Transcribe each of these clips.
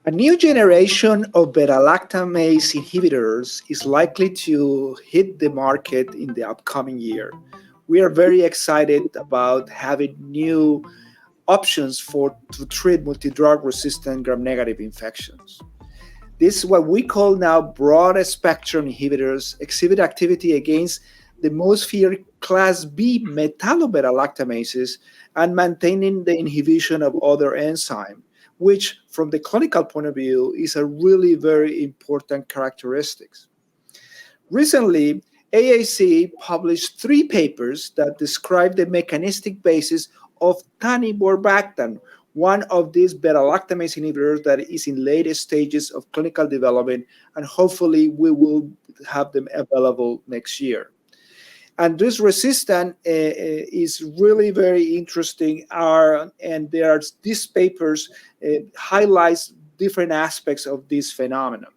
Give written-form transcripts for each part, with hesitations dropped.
A new generation of beta-lactamase inhibitors is likely to hit the market in the upcoming year. We are very excited about having new options to treat multi-drug resistant gram-negative infections. This is what we call now broad spectrum inhibitors exhibit activity against the most feared class B metallo-beta-lactamases and maintaining the inhibition of other enzymes, which from the clinical point of view is a really very important characteristics. Recently, AAC published three papers that describe the mechanistic basis of Taniborbactam, one of these beta-lactamase inhibitors that is in late stages of clinical development, and hopefully we will have them available next year. And this resistance is really very interesting. And these papers highlights different aspects of this phenomenon.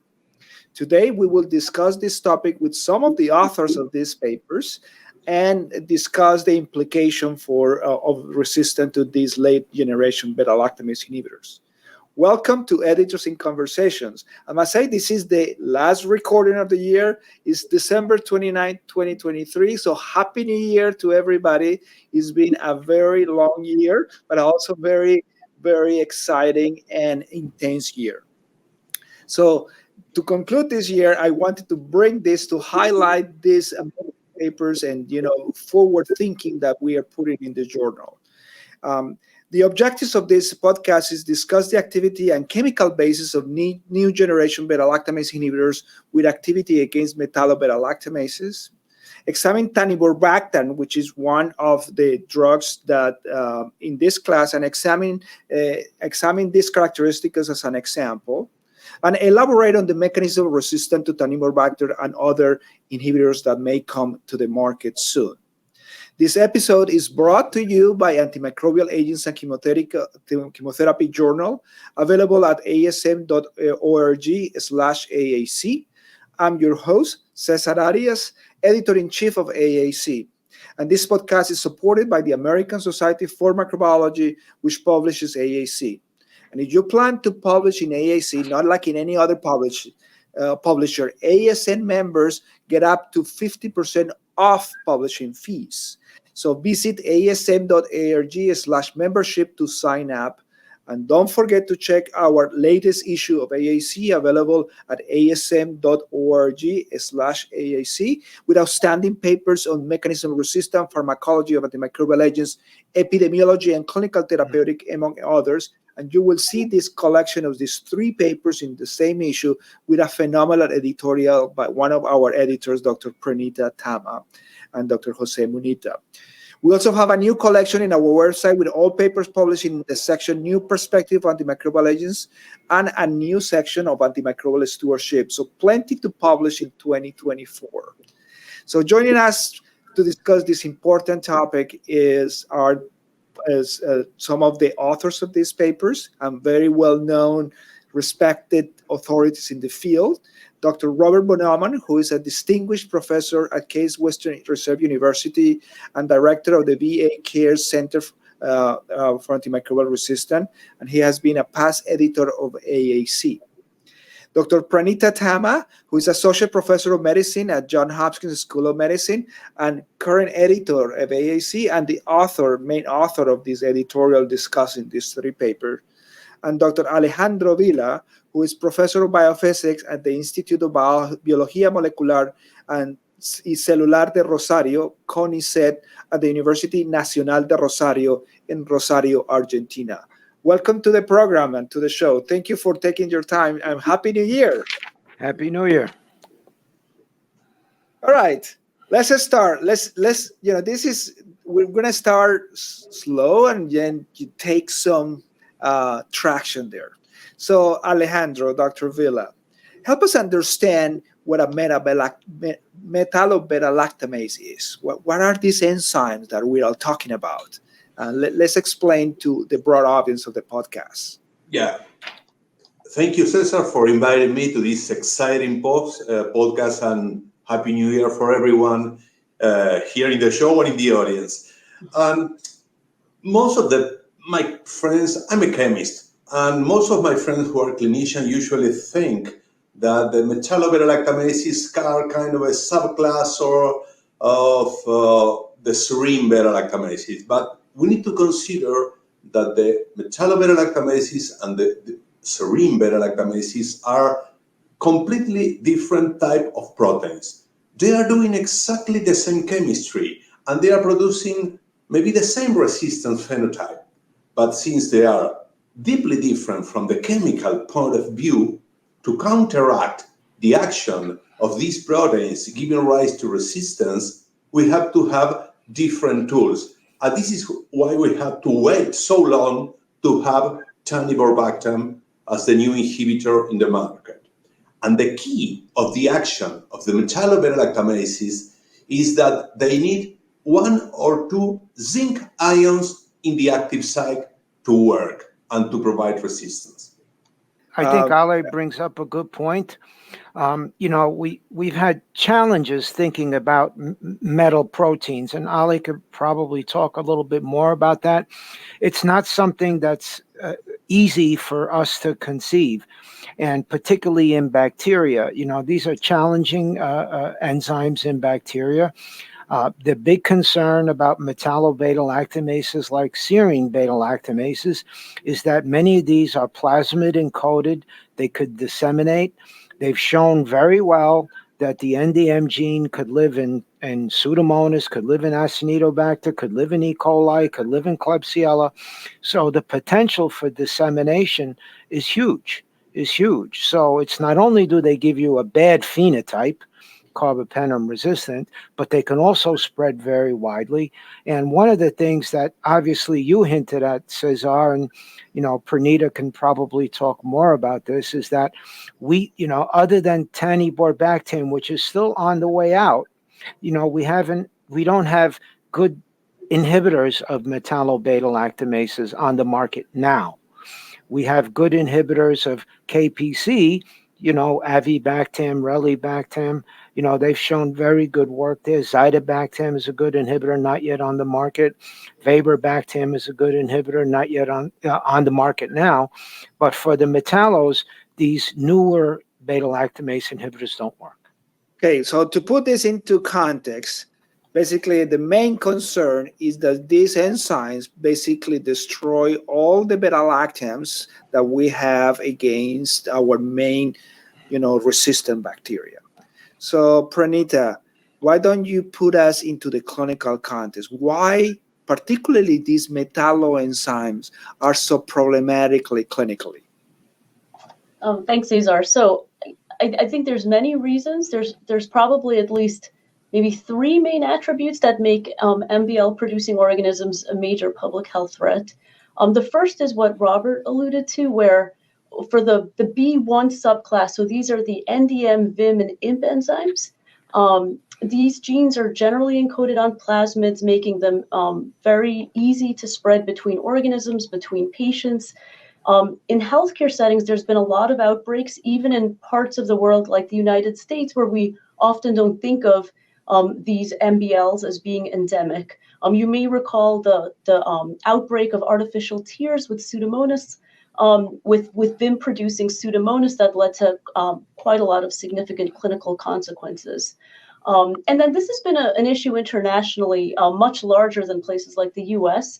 Today, we will discuss this topic with some of the authors of these papers and discuss the implication of resistance to these late generation beta-lactamase inhibitors. Welcome to Editors in Conversations. I must say this is the last recording of the year. It's December 29, 2023. So happy New Year to everybody. It's been a very long year, but also very, very exciting and intense year. So to conclude this year, I wanted to bring this to highlight these papers and forward thinking that we are putting in the journal. The objectives of this podcast is discuss the activity and chemical basis of new generation beta-lactamase inhibitors with activity against metallo-beta-lactamases, examine Taniborbactam, which is one of the drugs that in this class, and examine these characteristics as an example, and elaborate on the mechanism of resistance to Taniborbactam and other inhibitors that may come to the market soon. This episode is brought to you by Antimicrobial Agents and Chemotherapy Journal, available at asm.org/AAC. I'm your host, Cesar Arias, Editor-in-Chief of AAC. And this podcast is supported by the American Society for Microbiology, which publishes AAC. And if you plan to publish in AAC, not like in any other publisher, ASN members get up to 50% off publishing fees. So visit asm.org/membership to sign up. And don't forget to check our latest issue of AAC, available at asm.org/AAC, with outstanding papers on mechanism resistance, pharmacology of antimicrobial agents, epidemiology, and clinical therapeutic, among others. And you will see this collection of these three papers in the same issue with a phenomenal editorial by one of our editors, Dr. Pranita Tama and Dr. Jose Munita. We also have a new collection in our website with all papers published in the section New Perspective of Antimicrobial Agents and a new section of Antimicrobial Stewardship. So plenty to publish in 2024. So joining us to discuss this important topic is some of the authors of these papers and very well-known, respected authorities in the field. Dr. Robert Bonoman, who is a distinguished professor at Case Western Reserve University and director of the VA Care Center for Antimicrobial Resistance, and he has been a past editor of AAC. Dr. Pranita Tama, who is Associate Professor of Medicine at Johns Hopkins School of Medicine and current editor of AAC and the main author of this editorial discussing these three papers. And Dr. Alejandro Vila, who is Professor of Biophysics at the Institute of Biología Molecular y Celular de Rosario, CONICET, at the University Nacional de Rosario in Rosario, Argentina. Welcome to the program and to the show. Thank you for taking your time, and Happy New Year. Happy New Year. All right, let's start. We're going to start slow and then you take some traction there. So Alejandro, Dr. Villa, help us understand what a metallo-beta-lactamase is. What are these enzymes that we are talking about? Let's explain to the broad audience of the podcast. Yeah. Thank you, Cesar, for inviting me to this exciting podcast, and Happy New Year for everyone here in the show and in the audience. Most of my friends, I'm a chemist. And most of my friends who are clinicians usually think that the metallo-beta-lactamases are kind of a subclass or of the serine beta-lactamases. But we need to consider that the metallo-beta-lactamases and the serine beta-lactamases are completely different type of proteins. They are doing exactly the same chemistry and they are producing maybe the same resistance phenotype. But since they are deeply different from the chemical point of view, to counteract the action of these proteins giving rise to resistance, we have to have different tools. And this is why we have to wait so long to have Taniborbactam as the new inhibitor in the market. And the key of the action of the metallo-beta-lactamases is that they need one or two zinc ions in the active site to work and to provide resistance. I think Ale brings up a good point. We've had challenges thinking about metal proteins, and Ali could probably talk a little bit more about that. It's not something that's easy for us to conceive, and particularly in bacteria. These are challenging enzymes in bacteria. The big concern about metallo-beta-lactamases like serine beta-lactamases is that many of these are plasmid encoded. They could disseminate. They've shown very well that the NDM gene could live in Pseudomonas, could live in Acinetobacter, could live in E. coli, could live in Klebsiella. So the potential for dissemination is huge. So it's not only do they give you a bad phenotype, carbapenem resistant, but they can also spread very widely. And one of the things that obviously you hinted at, Cesar, and Pranita can probably talk more about this, is that we, other than Taniborbactam, which is still on the way out, we don't have good inhibitors of metallo-beta-lactamases on the market now. We have good inhibitors of KPC, Avibactam, Relibactam. They've shown very good work there. Zidibactam is a good inhibitor, not yet on the market. Vaborbactam is a good inhibitor, not yet on the market now. But for the metallos, these newer beta-lactamase inhibitors don't work. Okay, so to put this into context, basically the main concern is that these enzymes basically destroy all the beta-lactams that we have against our main, resistant bacteria. So Pranita, why don't you put us into the clinical context? Why particularly these metallo-enzymes are so problematically clinically? Thanks, Cesar. So I think there's many reasons. There's probably at least maybe three main attributes that make MBL-producing organisms a major public health threat. The first is what Robert alluded to, where for the B1 subclass, so these are the NDM, VIM, and IMP enzymes. These genes are generally encoded on plasmids, making them very easy to spread between organisms, between patients. In healthcare settings, there's been a lot of outbreaks, even in parts of the world like the United States, where we often don't think of these MBLs as being endemic. You may recall the outbreak of artificial tears with Pseudomonas, with VIM producing Pseudomonas that led to quite a lot of significant clinical consequences. And then this has been an issue internationally, much larger than places like the US.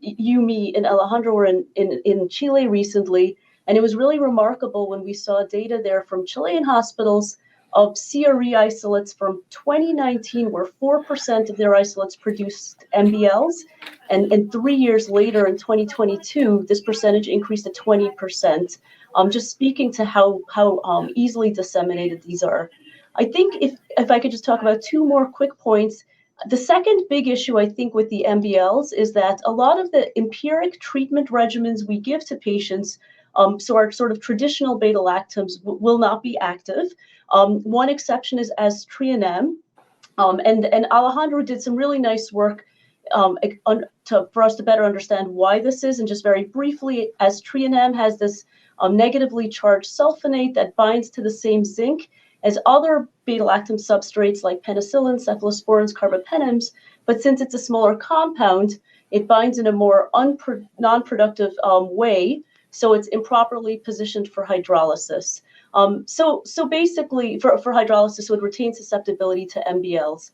You, me, and Alejandro were in Chile recently, and it was really remarkable when we saw data there from Chilean hospitals of CRE isolates from 2019, where 4% of their isolates produced MBLs, and 3 years later in 2022, this percentage increased to 20%. Just speaking to how easily disseminated these are. I think if I could just talk about two more quick points. The second big issue, I think, with the MBLs is that a lot of the empiric treatment regimens we give to patients, so our sort of traditional beta-lactams will not be active. One exception is aztreonam, and Alejandro did some really nice work for us to better understand why this is. And just very briefly, aztreonam has this negatively charged sulfonate that binds to the same zinc as other beta-lactam substrates like penicillin, cephalosporins, carbapenems, but since it's a smaller compound, it binds in a more non-productive way so it's improperly positioned for hydrolysis. So basically, for hydrolysis, so it retains susceptibility to MBLs.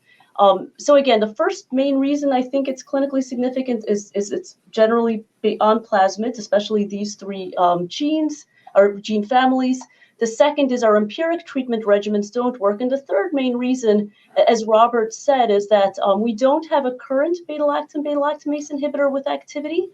So again, the first main reason I think it's clinically significant is it's generally on plasmids, especially these three genes or gene families. The second is our empiric treatment regimens don't work. And the third main reason, as Robert said, is that we don't have a current B-lactamase inhibitor with activity.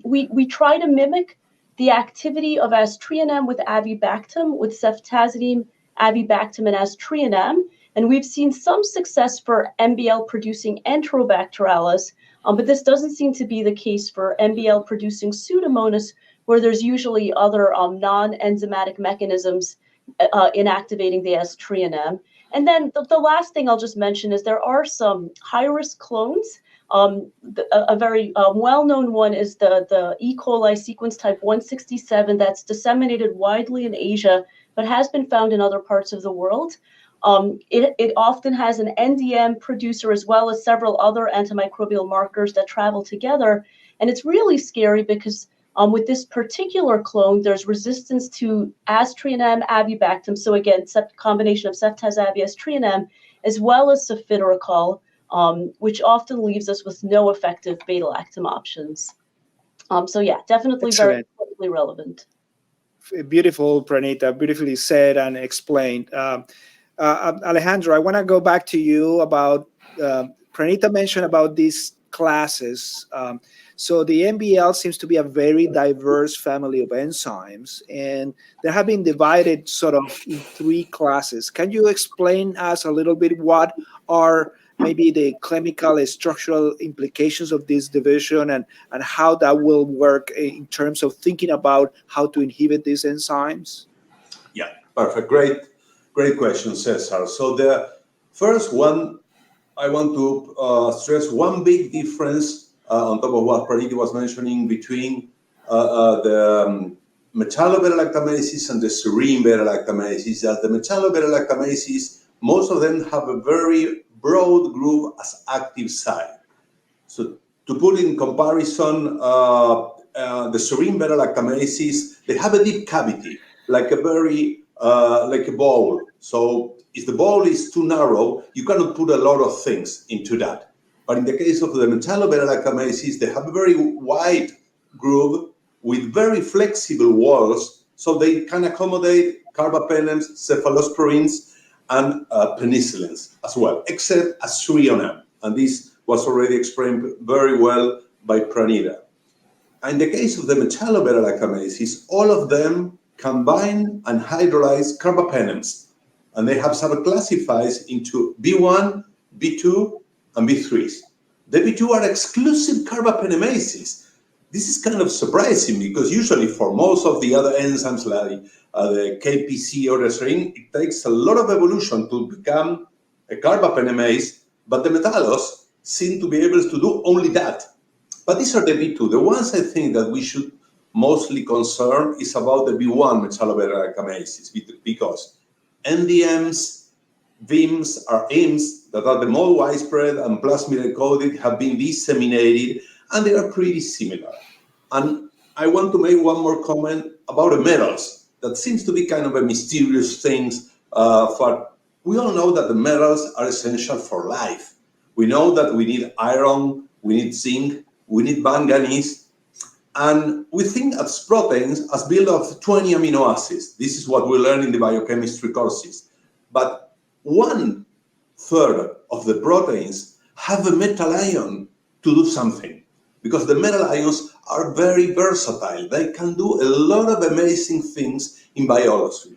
We try to mimic the activity of aztreonam with avibactam, with ceftazidime, avibactam, and aztreonam. And we've seen some success for MBL-producing Enterobacterales, but this doesn't seem to be the case for MBL-producing Pseudomonas, where there's usually other non-enzymatic mechanisms inactivating the aztreonam. And then the last thing I'll just mention is there are some high-risk clones. A very well-known one is the E. coli sequence type 167 that's disseminated widely in Asia, but has been found in other parts of the world. It often has an NDM producer as well as several other antimicrobial markers that travel together. And it's really scary because with this particular clone, there's resistance to aztreonam, avibactam. So again, combination of ceftaz-avi, aztreonam, as well as cefiderocol, which often leaves us with no effective beta-lactam options. So yeah, definitely Excellent. Very clinically relevant. Beautiful, Pranita, beautifully said and explained. Alejandro, I want to go back to you about, Pranita mentioned about these classes. So the MBL seems to be a very diverse family of enzymes, and they have been divided sort of in three classes. Can you explain us a little bit what are maybe the chemical and structural implications of this division and how that will work in terms of thinking about how to inhibit these enzymes? Yeah, perfect. Great question, Cesar. So the first one, I want to stress one big difference on top of what Pranita was mentioning between the metallo-beta-lactamases and the serine beta-lactamases, that the metallo-beta-lactamases, most of them have a very broad group as active site. So to put in comparison, the serine beta-lactamases, they have a deep cavity, like a bowl. So if the bowl is too narrow, you cannot put a lot of things into that. But in the case of the metallo-beta-lactamases, they have a very wide groove with very flexible walls, so they can accommodate carbapenems, cephalosporins, and penicillins as well, except aztreonam. And this was already explained very well by Pranita. In the case of the metallo-beta-lactamases, all of them combine and hydrolyze carbapenems, and they have subclassified into B1, B2, and B3s. The B2 are exclusive carbapenemases. This is kind of surprising because usually for most of the other enzymes like the KPC or the serine, it takes a lot of evolution to become a carbapenemase, but the metallos seem to be able to do only that. But these are the B2. The ones I think that we should mostly concern is about the B1 metallo-beta-lactamases because NDMs, VIMs, or IMs that are the more widespread and plasmid-encoded have been disseminated, and they are pretty similar. And I want to make one more comment about the metals. That seems to be kind of a mysterious thing. We all know that the metals are essential for life. We know that we need iron, we need zinc, we need manganese, and we think as proteins as built of 20 amino acids. This is what we learn in the biochemistry courses. But 1/3 of the proteins have a metal ion to do something, because the metal ions are very versatile. They can do a lot of amazing things in biology.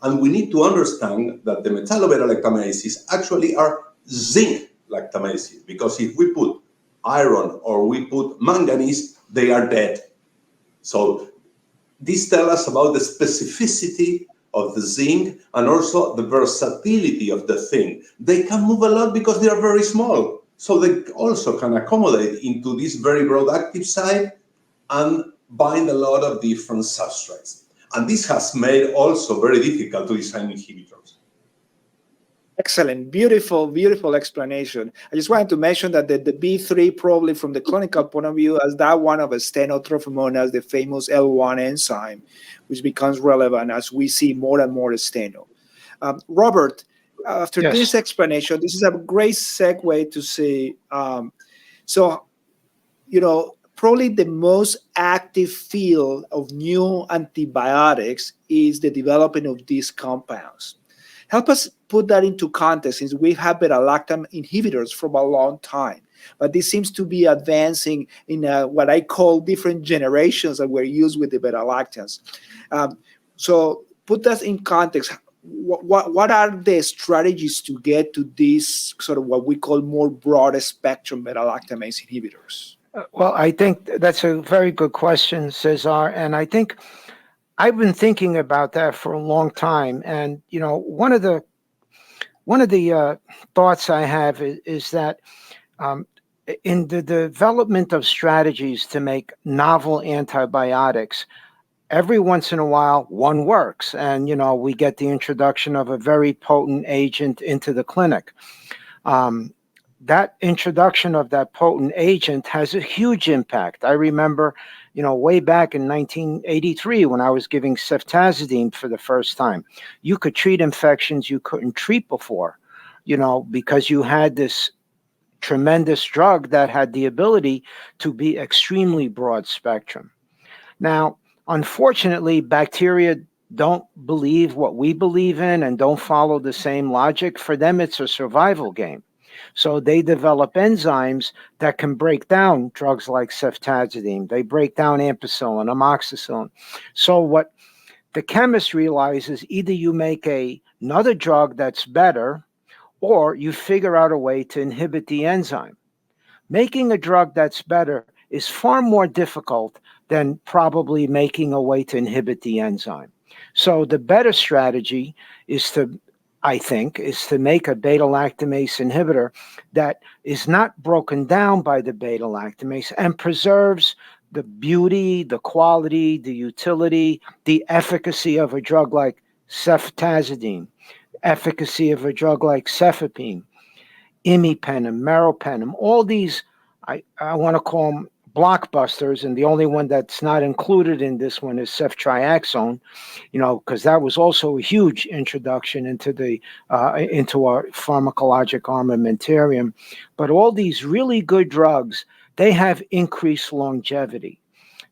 And we need to understand that the metallo-beta-lactamases actually are zinc lactamases, because if we put iron or we put manganese, they are dead. So this tells us about the specificity of the zinc and also the versatility of the thing. They can move a lot because they are very small. So they also can accommodate into this very broad active site and bind a lot of different substrates. And this has made also very difficult to design inhibitors. Excellent. Beautiful, beautiful explanation. I just wanted to mention that the B3, probably from the clinical point of view, as that one of a stenotrophomonas, the famous L1 enzyme, which becomes relevant as we see more and more steno. Robert, after this Yes. explanation, this is a great segue to see. So, probably the most active field of new antibiotics is the development of these compounds. Help us put that into context, since we have beta-lactam inhibitors for a long time, but this seems to be advancing in what I call different generations that were used with the beta-lactams. So put that in context. What are the strategies to get to these sort of what we call more broad spectrum beta-lactamase inhibitors? Well, I think that's a very good question, Cesar. And I think I've been thinking about that for a long time. And, one of the thoughts I have is that um, in the development of strategies to make novel antibiotics, every once in a while one works, and we get the introduction of a very potent agent into the clinic. That introduction of that potent agent has a huge impact. I remember, way back in 1983 when I was giving ceftazidime for the first time, you could treat infections you couldn't treat before, because you had this tremendous drug that had the ability to be extremely broad spectrum. Now, unfortunately, bacteria don't believe what we believe in and don't follow the same logic. For them, it's a survival game. So they develop enzymes that can break down drugs like ceftazidime. They break down ampicillin, amoxicillin. So what the chemist realizes, either you make another drug that's better, or you figure out a way to inhibit the enzyme. Making a drug that's better is far more difficult than probably making a way to inhibit the enzyme. So the better strategy is to, I think, is to make a beta-lactamase inhibitor that is not broken down by the beta-lactamase and preserves the beauty, the quality, the utility, the efficacy of a drug like ceftazidime, efficacy of a drug like cefepime, imipenem, meropenem, all these, I want to call them blockbusters, and the only one that's not included in this one is ceftriaxone, because that was also a huge introduction into our pharmacologic armamentarium. But all these really good drugs, they have increased longevity.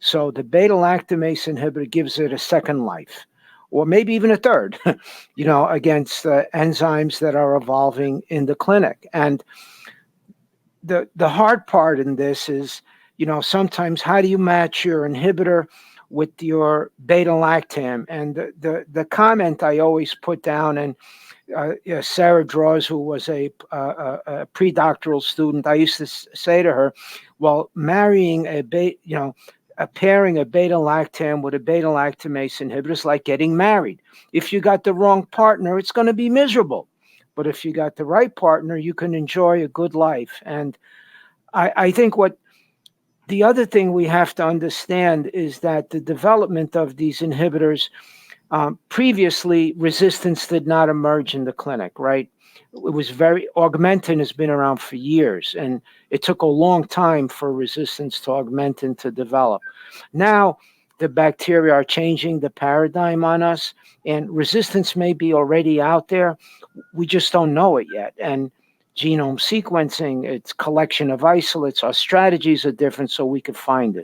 So the beta-lactamase inhibitor gives it a second life, or maybe even a third, against enzymes that are evolving in the clinic. And the hard part in this is, sometimes how do you match your inhibitor with your beta-lactam? And the comment I always put down, and Sarah Draws, who was a pre-doctoral student, I used to say to her, well, marrying pairing a beta-lactam with a beta-lactamase inhibitor is like getting married. If you got the wrong partner, it's going to be miserable. But if you got the right partner, you can enjoy a good life. And I think what the other thing we have to understand is that the development of these inhibitors, previously, resistance did not emerge in the clinic, right? It was augmentin has been around for years, and it took a long time for resistance to augmentin to develop. Now, the bacteria are changing the paradigm on us, and resistance may be already out there. We just don't know it yet. And genome sequencing, it's collection of isolates, our strategies are different, so we could find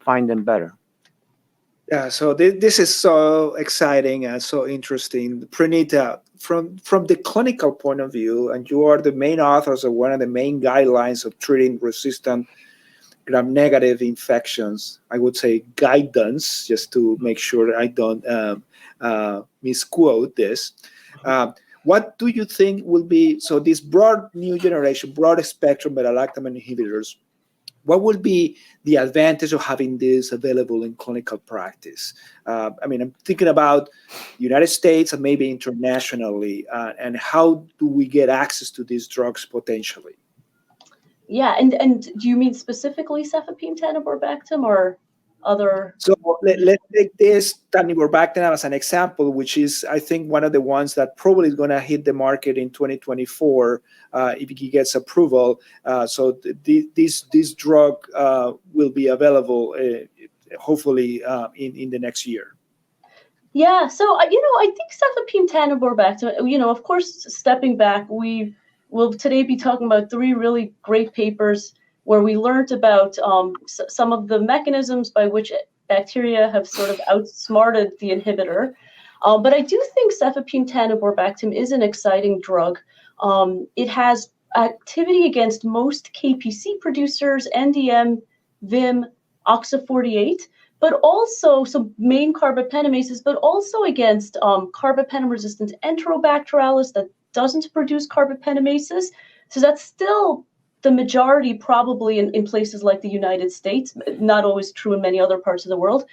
them better. Yeah, so this is so exciting and so interesting. Pranita, from the clinical point of view, and you are the main authors of one of the main guidelines of treating resistant gram-negative infections, I would say guidance, just to make sure I don't misquote this. What do you think will be, so this broad new generation, broad spectrum beta-lactam inhibitors, what would be the advantage of having this available in clinical practice? I'm thinking about United States and maybe internationally, and how do we get access to these drugs potentially? Yeah, and do you mean specifically cefepime, taniborbactam, or other. So let's take this Taniborbactam as an example, which is, I think, one of the ones that probably is going to hit the market in 2024 if he gets approval. So this drug will be available hopefully in the next year. Yeah, so I think cefepime taniborbactam. Of course, stepping back, we will today be talking about 3 really great papers where we learned about some of the mechanisms by which bacteria have sort of outsmarted the inhibitor. But I do think cefepime taniborbactam is an exciting drug. It has activity against most KPC producers, NDM, VIM, OXA48, but also some main carbapentamases, but also against carbapenem-resistant Enterobacterales that doesn't produce carbapenamases. So that's still the majority probably in places like the United States, not always true in many other parts of the world.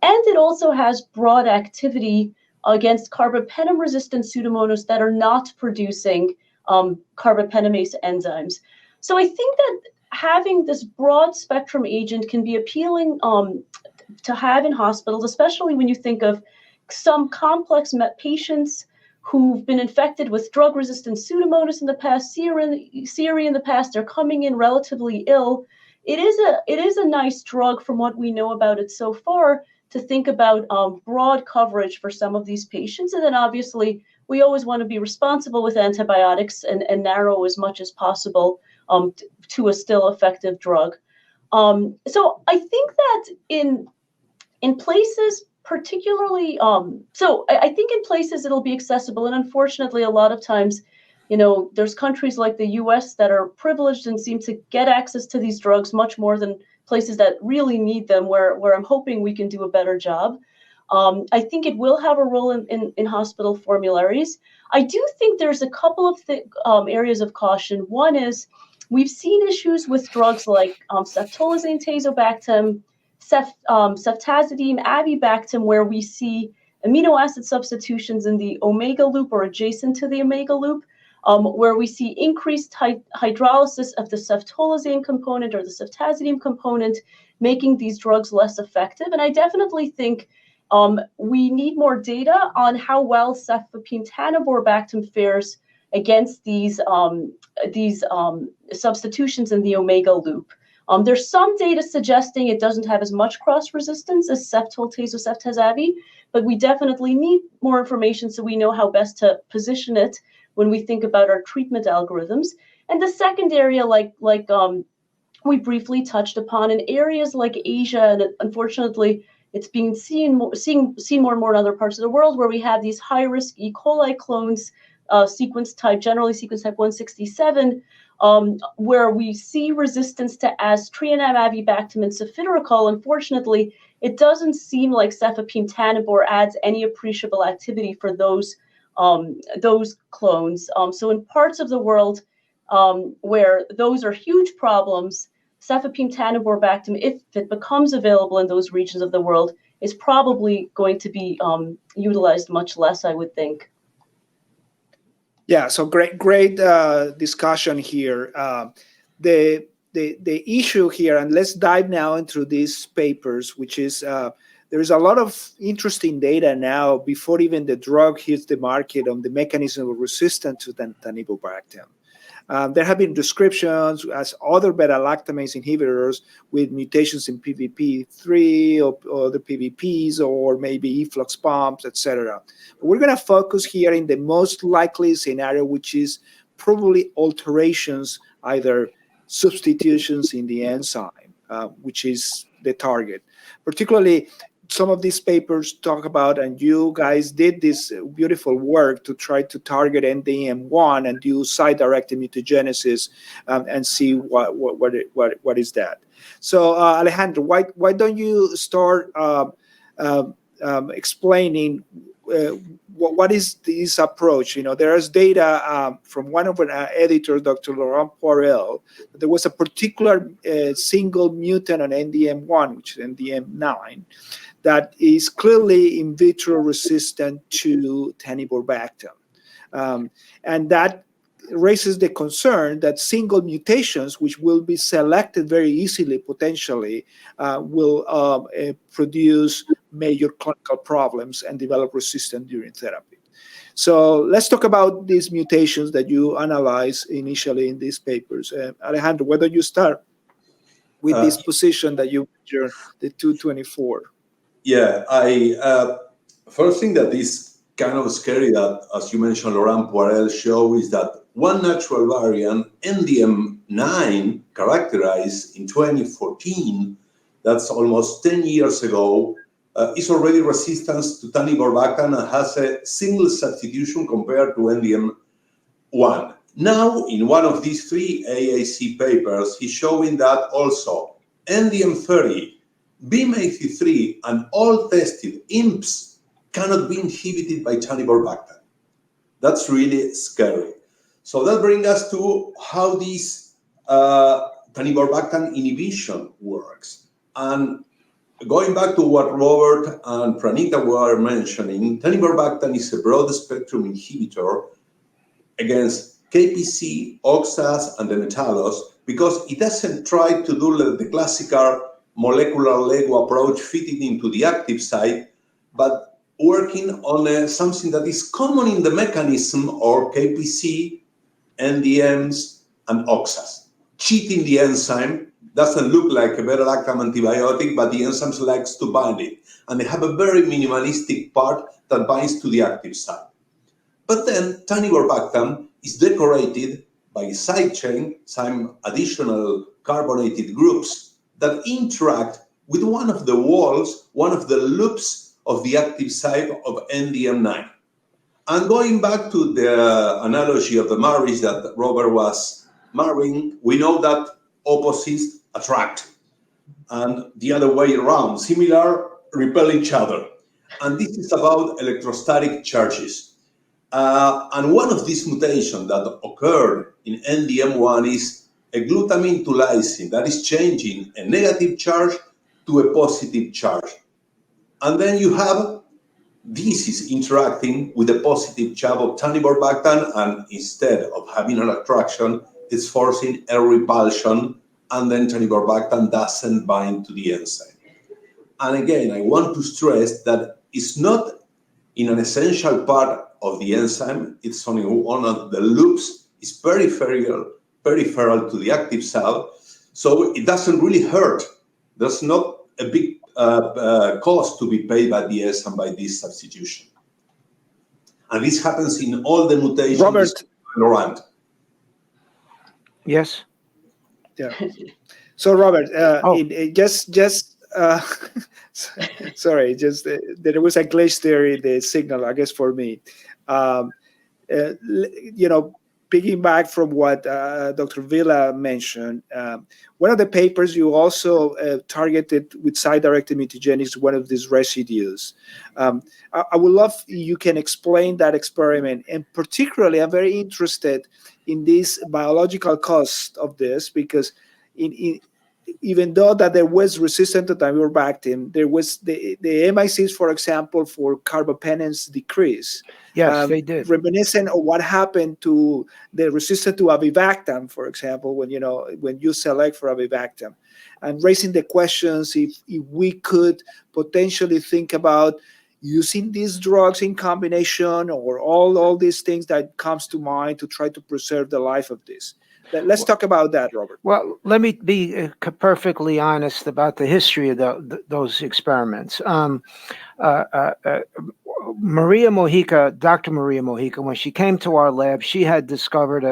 And it also has broad activity against carbapenem-resistant Pseudomonas that are not producing carbapenamase enzymes. So I think that having this broad spectrum agent can be appealing to have in hospitals, especially when you think of some complex patients who've been infected with drug-resistant Pseudomonas in the past, Ciri in the past. They're coming in relatively ill. It is a nice drug from what we know about it so far to think about broad coverage for some of these patients. And then obviously we always want to be responsible with antibiotics and narrow as much as possible to a still effective drug. So I think that in places particularly, so I think in places it'll be accessible. And unfortunately, a lot of times, there's countries like the US that are privileged and seem to get access to these drugs much more than places that really need them, where I'm hoping we can do a better job. I think it will have a role in hospital formularies. I do think there's a couple of areas of caution. One is we've seen issues with drugs like ceftolozane tazobactam, ceftazidime avibactam, where we see amino acid substitutions in the omega loop or adjacent to the omega loop, where we see increased hydrolysis of the ceftolozane component or the ceftazidime component, making these drugs less effective. And I definitely think we need more data on how well cefepime taniborbactam fares against these substitutions in the omega loop. There's some data suggesting it doesn't have as much cross-resistance as ceftol, tazo-ceftazavi, but we definitely need more information so we know how best to position it when we think about our treatment algorithms. And the second area, like we briefly touched upon, in areas like Asia, and unfortunately it's being seen more and more in other parts of the world, where we have these high-risk E. coli clones, generally sequence type 167, where we see resistance to Astrianam, avibactam, and cefiderocol. Unfortunately, it doesn't seem like cefepime tanibor adds any appreciable activity for those clones. So in parts of the world where those are huge problems, cefepime taniborbactam, if it becomes available in those regions of the world, is probably going to be utilized much less, I would think. Yeah, so great discussion here. The issue here, and let's dive now into these papers, which is there is a lot of interesting data now before even the drug hits the market on the mechanism of resistance to Taniborbactam. There have been descriptions as other beta-lactamase inhibitors with mutations in PVP3 or other PVPs or maybe efflux pumps, etc. But we're going to focus here in the most likely scenario, which is probably alterations, either substitutions in the enzyme, which is the target. Particularly, some of these papers talk about, and you guys did this beautiful work to try to target NDM1 and do site-directed mutagenesis and see what is that. So Alejandro, why don't you start explaining what is this approach? There is data from one of our editors, Dr. Laurent Poirel, that there was a particular single mutant on NDM1, which is NDM9, that is clearly in vitro resistant to Taniborbactam. And that raises the concern that single mutations, which will be selected very easily potentially, will produce major clinical problems and develop resistance during therapy. So let's talk about these mutations that you analyze initially in these papers. Alejandro, whether you start with this position that you measure, the 224. Yeah, first thing that is kind of scary that, as you mentioned, Laurent Poirel show is that one natural variant, NDM9, characterized in 2014, that's almost 10 years ago, is already resistant to Taniborbactam and has a single substitution compared to NDM1. Now, in one of these three AAC papers, he's showing that also NDM30, BMA3, and all tested IMPs cannot be inhibited by Taniborbactam. That's really scary. So that brings us to how this Taniborbactam inhibition works. And going back to what Robert and Pranita were mentioning, Taniborbactam is a broad spectrum inhibitor against KPC, OXAS, and the metallos because it doesn't try to do the classical molecular Lego approach fitting into the active site, but working on something that is common in the mechanism or KPC, NDMs, and OXAS. Cheating the enzyme doesn't look like a beta-lactam antibiotic, but the enzymes likes to bind it. And they have a very minimalistic part that binds to the active site. But then Taniborbactam is decorated by side chain, some additional carbonated groups that interact with one of the walls, one of the loops of the active site of NDM9. And going back to the analogy of the marriage that Robert was marrying, we know that opposites attract, and the other way around, similar repel each other. And this is about electrostatic charges. And one of these mutations that occurred in NDM1 is a glutamine to lysine that is changing a negative charge to a positive charge. And then you have this is interacting with the positive charge of Taniborbactam, and instead of having an attraction, it's forcing a repulsion, and then Taniborbactam doesn't bind to the enzyme. And again, I want to stress that it's not in an essential part of the enzyme, it's only one of the loops, it's peripheral to the active cell, so it doesn't really hurt. There's not a big cost to be paid by the enzyme by this substitution. And this happens in all the mutations. Robert. Laurent. Yes. Yeah. So Robert, sorry, just there was a glitch there in the signal, I guess, for me. Piggyback from what Dr. Villa mentioned, one of the papers you also targeted with site-directed mutagenics, one of these residues. I would love you can explain that experiment, and particularly I'm very interested in this biological cost of this, because even though that there was resistant to Taniborbactam, there was the MICs, for example, for carbapenems decrease. Yes, they did. Reminiscent of what happened to the resistant to avibactam, for example, when you select for avibactam, and raising the questions if we could potentially think about using these drugs in combination, or all these things that comes to mind to try to preserve the life of this. Let's talk about that, Robert. Well, let me be perfectly honest about the history of those experiments. Dr. Maria Mojica, when she came to our lab, she had discovered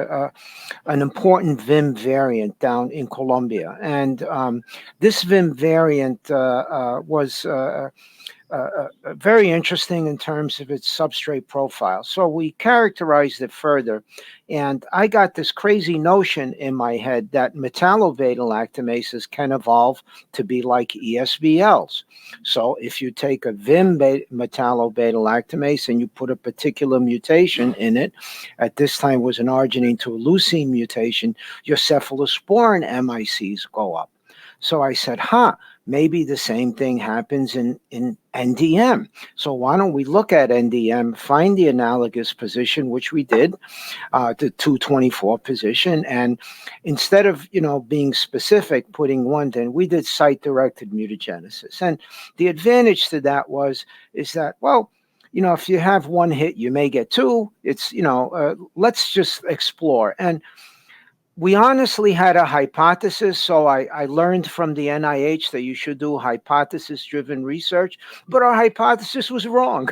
an important VIM variant down in Colombia. And this VIM variant was very interesting in terms of its substrate profile. So we characterized it further, and I got this crazy notion in my head that metallo-B-lactamases can evolve to be like ESBLs. So if you take a VIM metallo-B-lactamase and you put a particular mutation in it, at this time was an arginine to a leucine mutation, your cephalosporin MICs go up. So I said, maybe the same thing happens in NDM. So why don't we look at NDM, find the analogous position, which we did, the 224 position, and instead of being specific, putting one in, we did site-directed mutagenesis. And the advantage to that is that, well, if you have one hit, you may get two. It's let's just explore. And we honestly had a hypothesis, so I learned from the NIH that you should do hypothesis-driven research, but our hypothesis was wrong.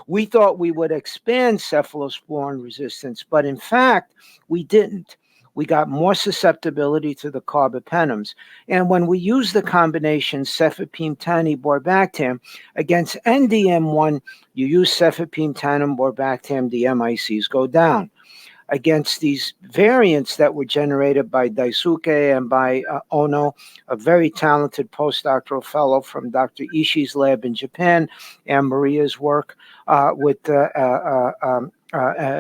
We thought we would expand cephalosporin resistance, but in fact, we didn't. We got more susceptibility to the carbapenems. And when we use the combination cefepime-taniborbactam against NDM1, you use cefepime-taniborbactam, the MICs go down. Against these variants that were generated by Daisuke and by Ono, a very talented postdoctoral fellow from Dr. Ishii's lab in Japan, and Maria's work with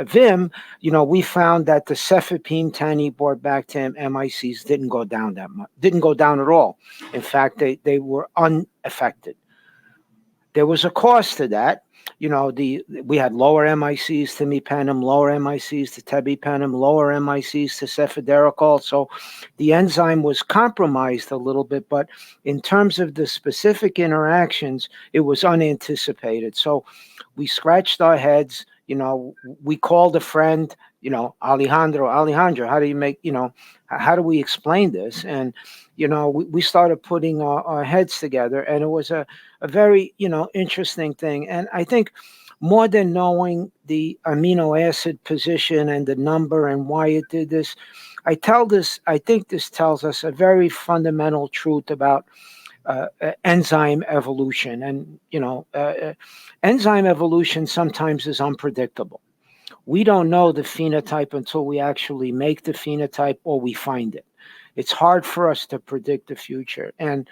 Vim, we found that the cefepime-taniborbactam MICs didn't go down that much, didn't go down at all. In fact, they were unaffected. There was a cost to that. We had lower MICs to mepenem, lower MICs to tebipenem, lower MICs to cefiderocol. So the enzyme was compromised a little bit, but in terms of the specific interactions, it was unanticipated. So we scratched our heads. We called a friend, Alejandro, how do you make, how do we explain this? And, we started putting our heads together, and it was a very, interesting thing. And I think more than knowing the amino acid position and the number and why it did this, I think this tells us a very fundamental truth about enzyme evolution. And, enzyme evolution sometimes is unpredictable. We don't know the phenotype until we actually make the phenotype or we find it. It's hard for us to predict the future. And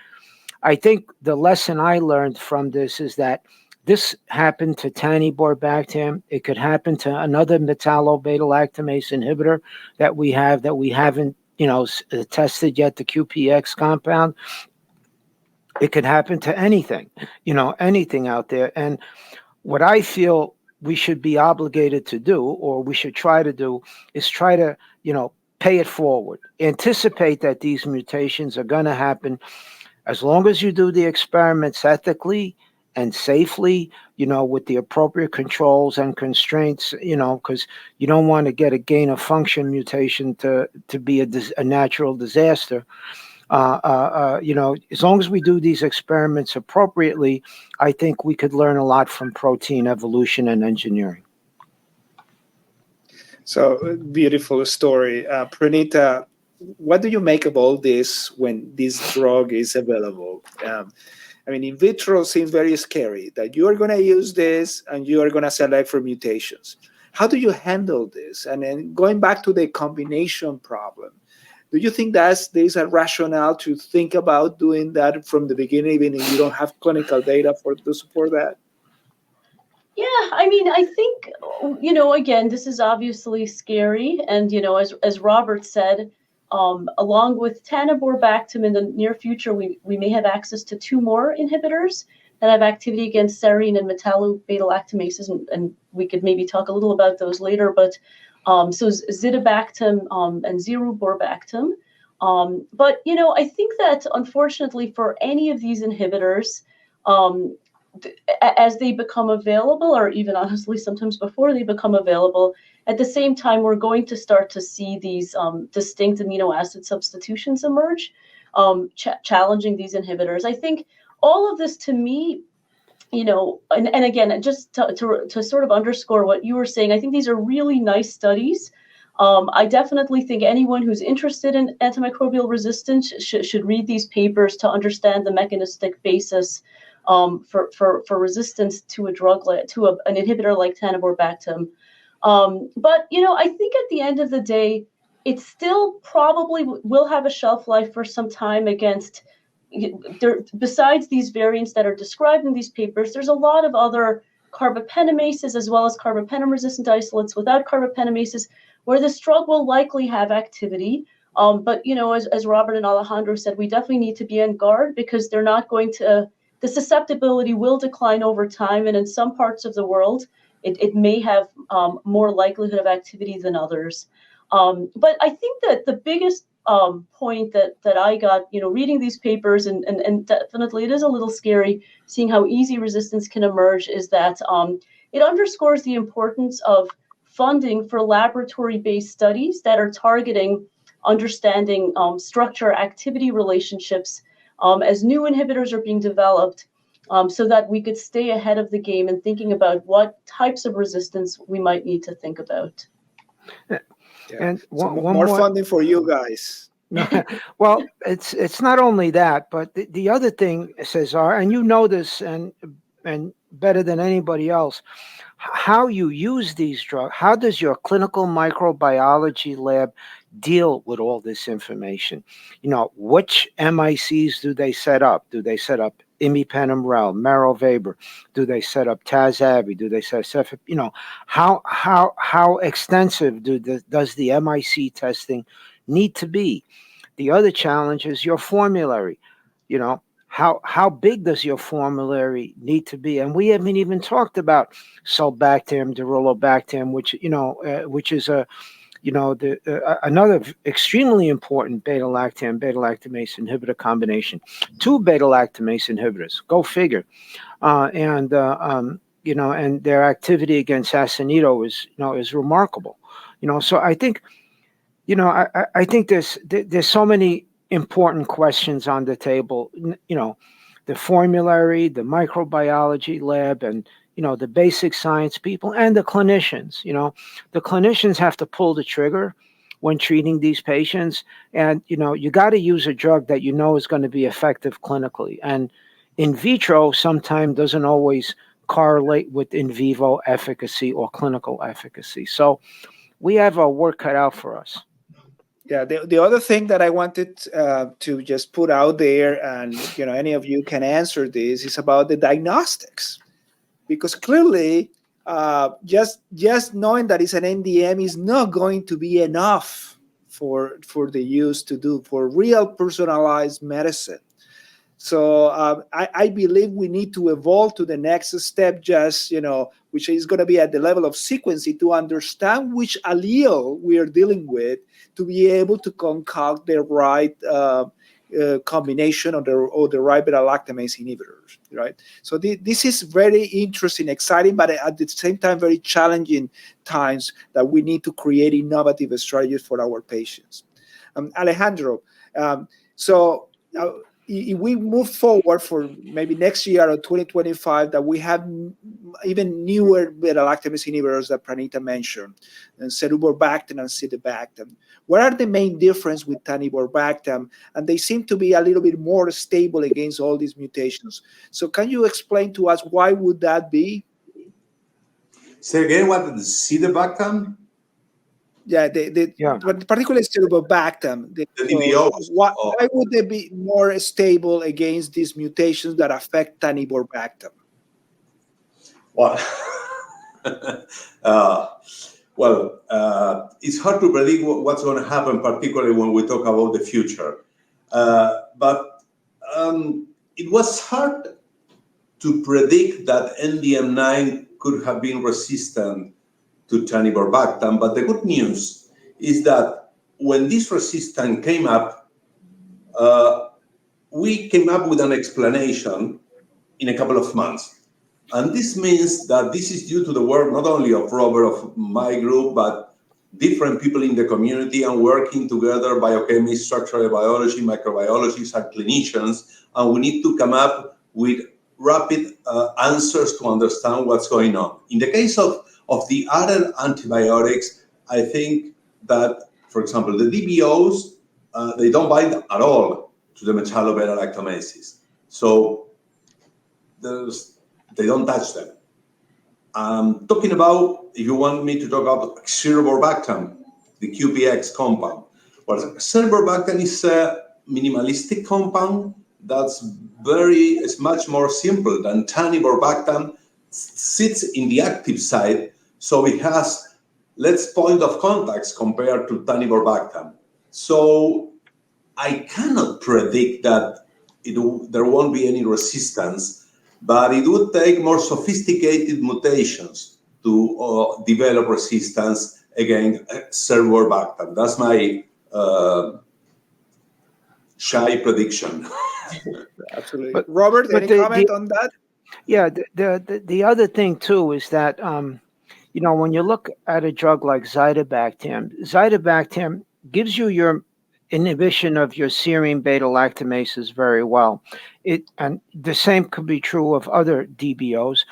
I think the lesson I learned from this is that this happened to Taniborbactam. It could happen to another metallo-B-lactamase inhibitor that we haven't, tested yet, the QPX compound. It could happen to anything, anything out there. And what I feel we should be obligated to do, or we should try to do, is try to, pay it forward. Anticipate that these mutations are going to happen. As long as you do the experiments ethically and safely, with the appropriate controls and constraints, because you don't want to get a gain of function mutation to be a natural disaster. As long as we do these experiments appropriately, I think we could learn a lot from protein evolution and engineering. So, beautiful story. Pranita, what do you make of all this when this drug is available? In vitro seems very scary, that you are going to use this and you are going to select for mutations. How do you handle this? And then going back to the combination problem, do you think there's a rationale to think about doing that from the beginning, even if you don't have clinical data to support that? Yeah, I think, again, this is obviously scary. And, as Robert said, along with Taniborbactam in the near future, we may have access to two more inhibitors that have activity against serine and metallo-B-lactamases, and we could maybe talk a little about those later. But so zidibactam and ziruborbactam. But, I think that unfortunately for any of these inhibitors, as they become available, or even honestly sometimes before they become available, at the same time, we're going to start to see these distinct amino acid substitutions emerge, challenging these inhibitors. I think all of this, to me, and again, just to sort of underscore what you were saying, I think these are really nice studies. I definitely think anyone who's interested in antimicrobial resistance should read these papers to understand the mechanistic basis for resistance to a drug, to an inhibitor like Taniborbactam. But, I think at the end of the day, it still probably will have a shelf life for some time against, besides these variants that are described in these papers, there's a lot of other carbapenemases as well as carbapenem-resistant isolates without carbapenemases, where this drug will likely have activity. But as Robert and Alejandro said, we definitely need to be on guard because they're not going to. The susceptibility will decline over time, and in some parts of the world, it may have more likelihood of activity than others. But I think that the biggest point that I got, reading these papers, and definitely it is a little scary seeing how easy resistance can emerge, is that it underscores the importance of funding for laboratory-based studies that are targeting understanding structure-activity relationships as new inhibitors are being developed, so that we could stay ahead of the game and thinking about what types of resistance we might need to think about. Yeah. And so more funding for you guys. Well, it's not only that, but the other thing, Cesar, and you know this and better than anybody else, how you use these drugs. How does your clinical microbiology lab deal with all this information? Which MICs do they set up? Do they set up imipenem-rel, Marrow-Weber? Do they set up Taz-Abi? Do they set up, how extensive does the MIC testing need to be? The other challenge is your formulary. How big does your formulary need to be? And we haven't even talked about sulbactam, darolobactam, which is another extremely important beta-lactamase inhibitor combination. 2 beta-lactamase inhibitors, go figure. And their activity against acinito is remarkable. So I think, I think there's so many important questions on the table. The formulary, the microbiology lab, and the basic science people, and the clinicians. The clinicians have to pull the trigger when treating these patients, and you got to use a drug that is going to be effective clinically. And in vitro sometimes doesn't always correlate with in vivo efficacy or clinical efficacy. So we have our work cut out for us. Yeah, the other thing that I wanted to just put out there, and any of you can answer this, is about the diagnostics, because clearly just knowing that it's an NDM is not going to be enough for the use to do for real personalized medicine. So I believe we need to evolve to the next step, which is going to be at the level of sequencing, to understand which allele we are dealing with, to be able to concoct the right combination of the right beta-lactamase inhibitors, right? So this is very interesting, exciting, but at the same time very challenging times that we need to create innovative strategies for our patients. Alejandro, if we move forward for maybe next year or 2025, that we have even newer beta-lactamase inhibitors that Pranita mentioned, and Taniborbactam and Taniborbactam. What are the main difference with Taniborbactam? And they seem to be a little bit more stable against all these mutations. So can you explain to us why would that be? Say again, what the Taniborbactam? Yeah, but particularly Taniborbactam. The DBOs. Why would they be more stable against these mutations that affect Taniborbactam? Well, it's hard to predict what's going to happen, particularly when we talk about the future. But it was hard to predict that NDM9 could have been resistant to Taniborbactam. But the good news is that when this resistance came up, we came up with an explanation in a couple of months. And this means that this is due to the work not only of Robert, of my group, but different people in the community, and working together, biochemists, structural biology, microbiologists, and clinicians. And we need to come up with rapid answers to understand what's going on. In the case of the other antibiotics, I think that, for example, the DBOs, they don't bind at all to the metallo-beta-lactamases. So they don't touch them. Talking about, if you want me to talk about Taniborbactam, the QPX compound. Well, Taniborbactam is a minimalistic compound it's much more simple than Taniborbactam, sits in the active site, so it has less point of contacts compared to Taniborbactam. So I cannot predict that there won't be any resistance, but it would take more sophisticated mutations to develop resistance against Taniborbactam. That's my shy prediction. Absolutely. But Robert, but any comment on that? yeah, the other thing too is that when you look at a drug like Zytobactam gives you your inhibition of your serine beta-lactamases very well. And the same could be true of other DBOs,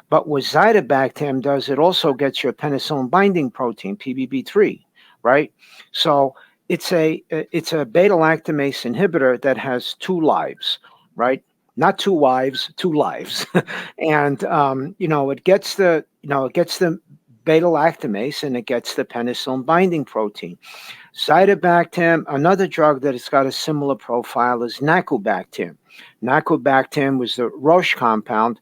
but what Zytobactam does, it also gets your penicillin binding protein, PBB3, right? So it's a beta-lactamase inhibitor that has two lives, right? Not two wives, two lives, and it gets the beta-lactamase and it gets the penicillin binding protein. Zytobactam, another drug that has got a similar profile, is Taniborbactam. Taniborbactam was the Roche compound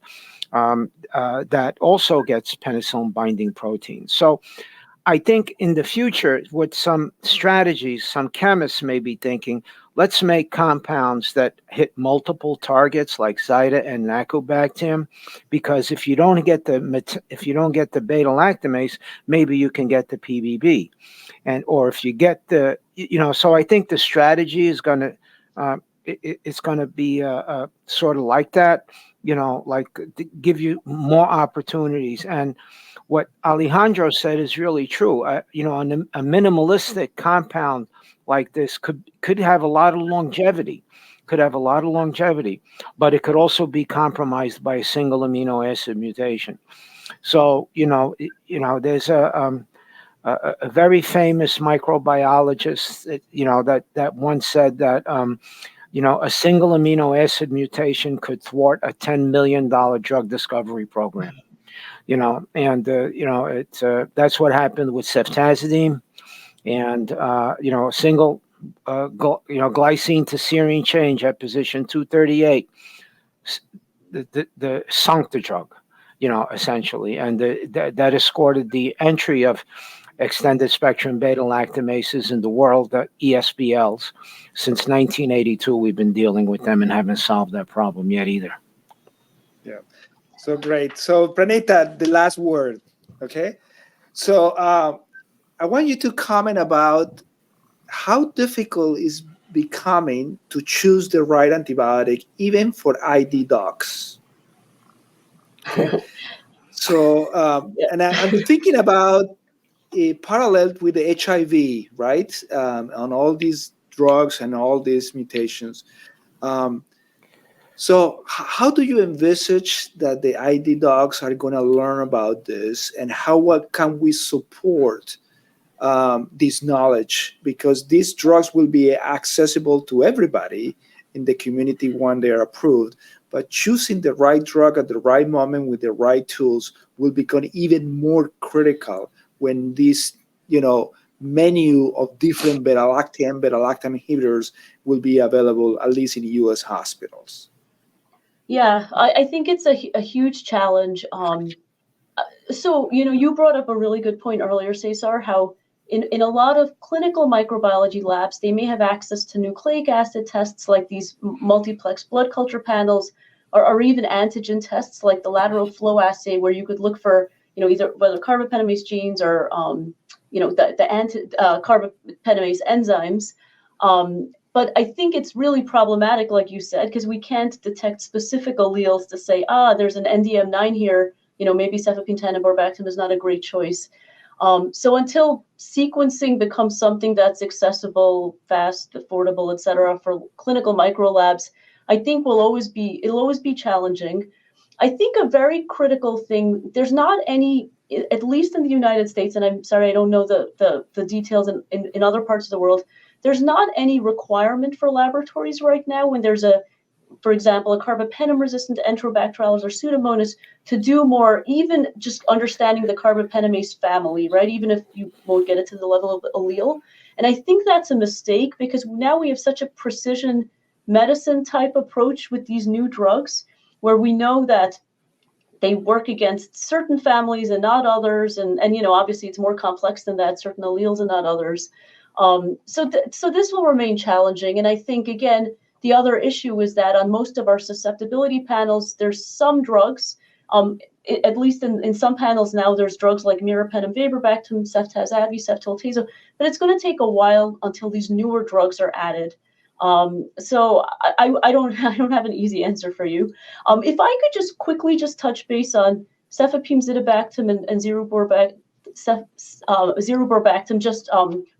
that also gets penicillin binding protein. So I think in the future, with some strategies, some chemists may be thinking, let's make compounds that hit multiple targets like Zyta and Taniborbactam, because if you don't get the beta lactamase, maybe you can get the PBB, or if you get the So I think the strategy is going to it's going to be sort of like that, like give you more opportunities. And what Alejandro said is really true. A minimalistic compound like this could have a lot of longevity, but it could also be compromised by a single amino acid mutation. So there's a very famous microbiologist that once said that a single amino acid mutation could thwart a $10 million drug discovery program. It's that's what happened with ceftazidime, and a single glycine to serine change at position 238 the sunk the drug, essentially, and that escorted the entry of extended spectrum beta lactamases in the world, the ESBLs. Since 1982, we've been dealing with them and haven't solved that problem yet either. Yeah. So great. So Pranita, the last word. Okay. So I want you to comment about how difficult is becoming to choose the right antibiotic, even for ID docs. Okay. So, and I'm thinking about a parallel with the HIV, right? On all these drugs and all these mutations. So how do you envisage that the ID docs are going to learn about this, and what can we support this knowledge? Because these drugs will be accessible to everybody in the community when they are approved, but choosing the right drug at the right moment with the right tools will become even more critical when this, menu of different beta-lactam inhibitors will be available, at least in U.S. hospitals. Yeah, I think it's a huge challenge. So, you brought up a really good point earlier, Cesar, how in a lot of clinical microbiology labs, they may have access to nucleic acid tests like these multiplex blood culture panels, or even antigen tests like the lateral flow assay, where you could look for, either whether carbapenemase genes or, the carbapenemase enzymes. But I think it's really problematic, like you said, because we can't detect specific alleles to say, there's an NDM9 here, maybe cefepime-taniborbactam is not a great choice. So until sequencing becomes something that's accessible, fast, affordable, et cetera, for clinical microlabs, I think it'll always be challenging. I think a very critical thing, there's not any, at least in the United States, and I'm sorry, I don't know the details in other parts of the world, there's not any requirement for laboratories right now when there's for example, a carbapenem-resistant Enterobacterales or Pseudomonas, to do more, even just understanding the carbapenemase family, right? Even if you won't get it to the level of allele. And I think that's a mistake, because now we have such a precision medicine type approach with these new drugs, where we know that they work against certain families and not others. And obviously it's more complex than that, certain alleles and not others. So this will remain challenging. And I think, again, the other issue is that on most of our susceptibility panels, there's some drugs, at least in some panels now, there's drugs like mirapenem, vaborbactam, ceftazidime, ceftaltazo, but it's going to take a while until these newer drugs are added. So I don't have an easy answer for you. If I could just quickly just touch base on cefepime, zidibactam, and zeruborbactam, just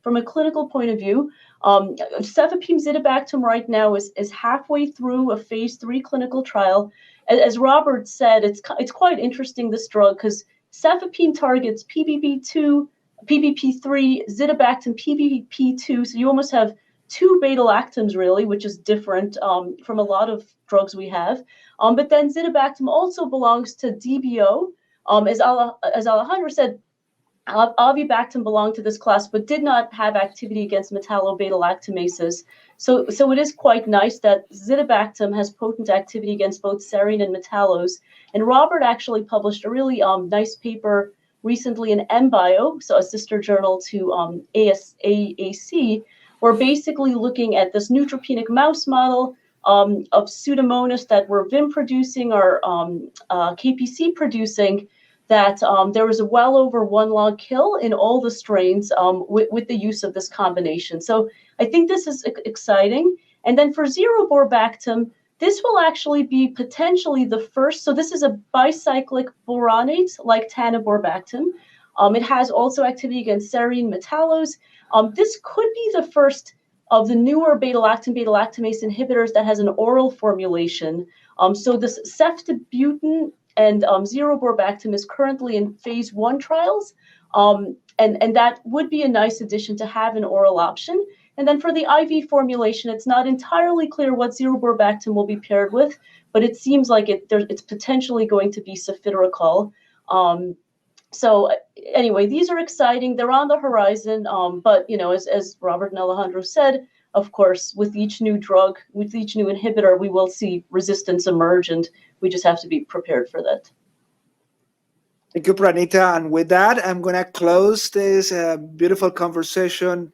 from a clinical point of view. Cefepime, zidibactam right now is halfway through a phase 3 clinical trial. As Robert said, it's quite interesting, this drug, because cefepime targets PBP2, PBP3, zidibactam, PBP2, so you almost have two beta-lactams, really, which is different from a lot of drugs we have. But then zidibactam also belongs to DBO. As Alejandro said, avibactam belonged to this class, but did not have activity against metallo-B-lactamases. So it is quite nice that zidibactam has potent activity against both serine and metallos. And Robert actually published a really nice paper recently in MBio, so a sister journal to AAC, where basically looking at this neutropenic mouse model of Pseudomonas that were VIM producing or KPC producing, that there was a well over 1 log kill in all the strains with the use of this combination. So I think this is exciting. And then for zeruborbactam, this will actually be potentially the first. So this is a bicyclic boronate like taniborbactam. It has also activity against serine metallos. This could be the first of the newer beta-lactam, beta-lactamase inhibitors that has an oral formulation. So this ceftabutin and zeruborbactam is currently in phase 1 trials, and that would be a nice addition to have an oral option. And then for the IV formulation, it's not entirely clear what zeruborbactam will be paired with, but it seems like it's potentially going to be cefiderocol. So anyway, these are exciting. They're on the horizon, but as Robert and Alejandro said, of course, with each new drug, with each new inhibitor, we will see resistance emerge, and we just have to be prepared for that. Thank you, Pranita. And with that, I'm going to close this beautiful conversation,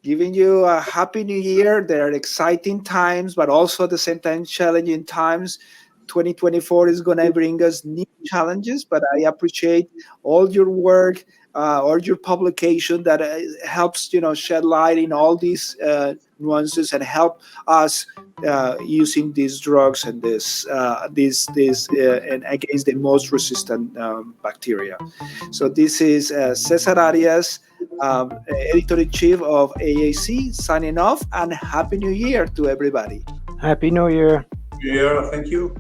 giving you a happy new year. There are exciting times, but also at the same time, challenging times. 2024 is going to bring us new challenges, but I appreciate all your work, all your publication that helps, shed light in all these nuances and help us using these drugs and and against the most resistant bacteria. So this is Cesar Arias, editor-in-chief of AAC, signing off, and Happy New Year to everybody. Happy New Year. Yeah, thank you.